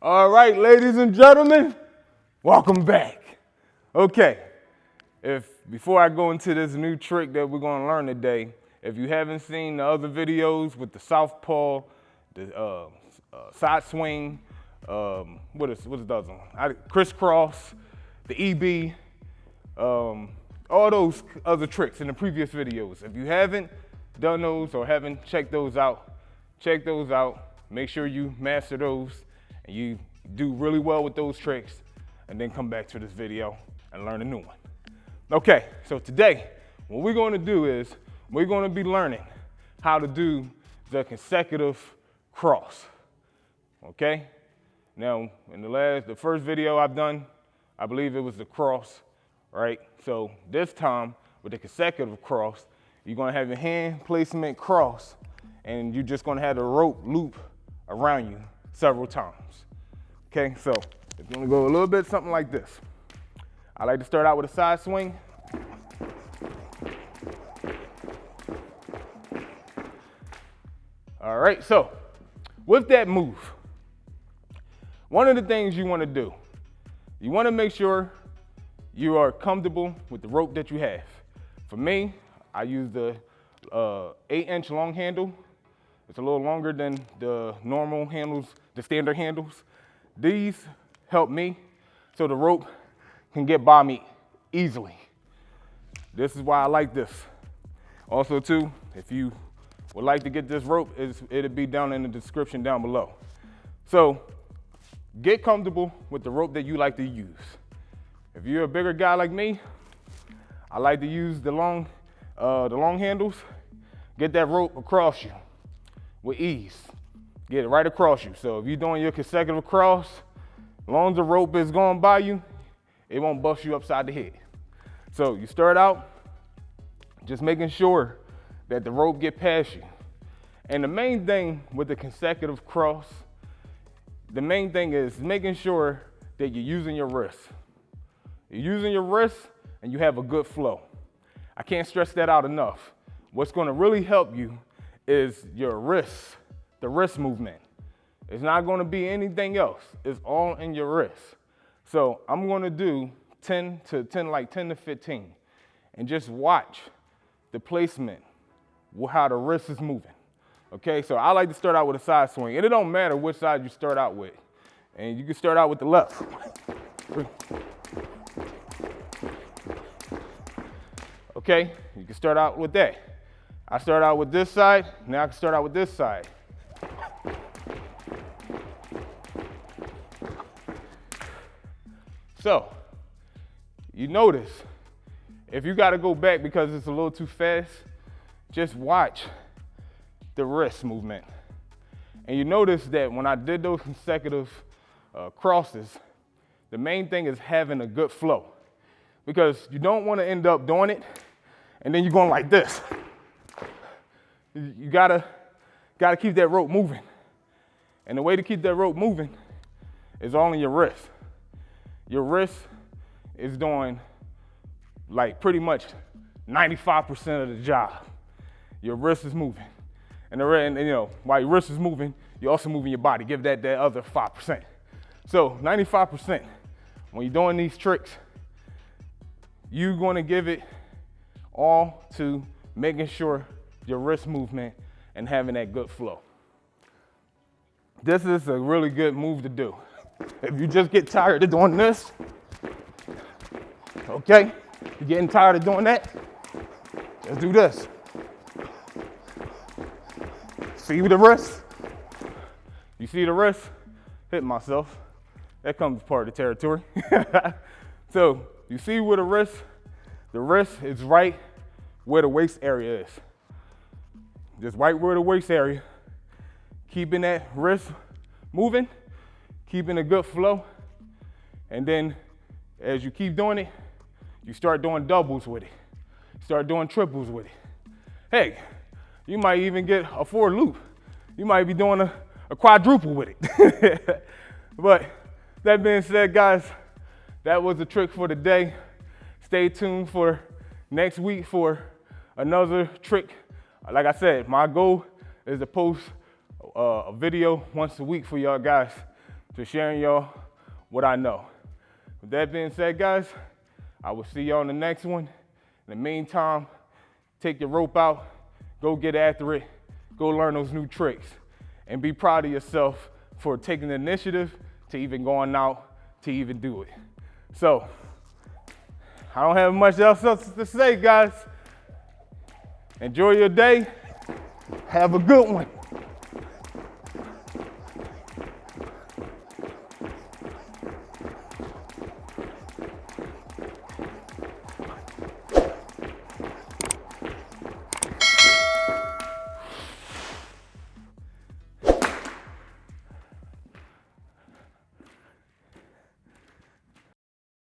All right, ladies and gentlemen, welcome back. Okay, before I go into this new trick that we're gonna learn today, if you haven't seen the other videos with the southpaw, the side swing, what is the other one? Crisscross, the EB, all those other tricks in the previous videos. If you haven't done those or haven't checked those out, check those out. Make sure you master those and you do really well with those tricks, and then come back to this video and learn a new one. Okay, so today, what we're gonna do is we're gonna be learning how to do the consecutive cross, okay? Now, in the first video I've done, I believe it was the cross, right? So this time, with the consecutive cross, you're gonna have your hand placement cross, and you're just gonna have the rope loop around you several times. Okay, so it's gonna go a little bit something like this. I like to start out with a side swing. All right, so with that move, one of the things you wanna do, you wanna make sure you are comfortable with the rope that you have. For me, I use the 8-inch long handle. It's a little longer than the normal handles, the standard handles. These help me so the rope can get by me easily. This is why I like this. Also too, if you would like to get this rope, it'll be down in the description down below. So get comfortable with the rope that you like to use. If you're a bigger guy like me, I like to use the long handles. Get that rope across you with ease. Get it right across you. So if you're doing your consecutive cross, as long as the rope is going by you, it won't bust you upside the head. So you start out just making sure that the rope get past you. And the main thing with the consecutive cross, the main thing is making sure that you're using your wrist. You're using your wrist and you have a good flow. I can't stress that out enough. What's gonna really help you is your wrist, the wrist movement. It's not gonna be anything else. It's all in your wrist. So I'm gonna do 10 to 15, and just watch the placement, how the wrist is moving. Okay, so I like to start out with a side swing, and it don't matter which side you start out with. And you can start out with the left. Okay, you can start out with that. I start out with this side, now I can start out with this side. So, you notice, if you gotta go back because it's a little too fast, just watch the wrist movement. And you notice that when I did those consecutive crosses, the main thing is having a good flow. Because you don't wanna end up doing it, and then you're going like this. You gotta keep that rope moving. And the way to keep that rope moving is all in your wrist. Your wrist is doing like pretty much 95% of the job. Your wrist is moving. And you know, while your wrist is moving, you're also moving your body. Give that other 5%. So 95%, when you're doing these tricks, you're gonna give it all to making sure your wrist movement and having that good flow. This is a really good move to do. If you just get tired of doing this, okay, you're getting tired of doing that, just do this. See the wrist? You see the wrist? Hit myself. That comes part of the territory. So you see where the wrist is right where the waist area is. Just right where the waist area. Keeping that wrist moving, keeping a good flow. And then as you keep doing it, you start doing doubles with it. Start doing triples with it. Hey, you might even get a 4 loop. You might be doing a quadruple with it. But that being said, guys, that was the trick for today. Stay tuned for next week for another trick. Like I said, my goal is to post a video once a week for y'all guys. to sharing y'all what I know. With that being said, guys, I will see y'all on the next one. In the meantime, take your rope out, go get after it, go learn those new tricks, and be proud of yourself for taking the initiative to even going out to even do it. So, I don't have much else to say, guys. Enjoy your day. Have a good one.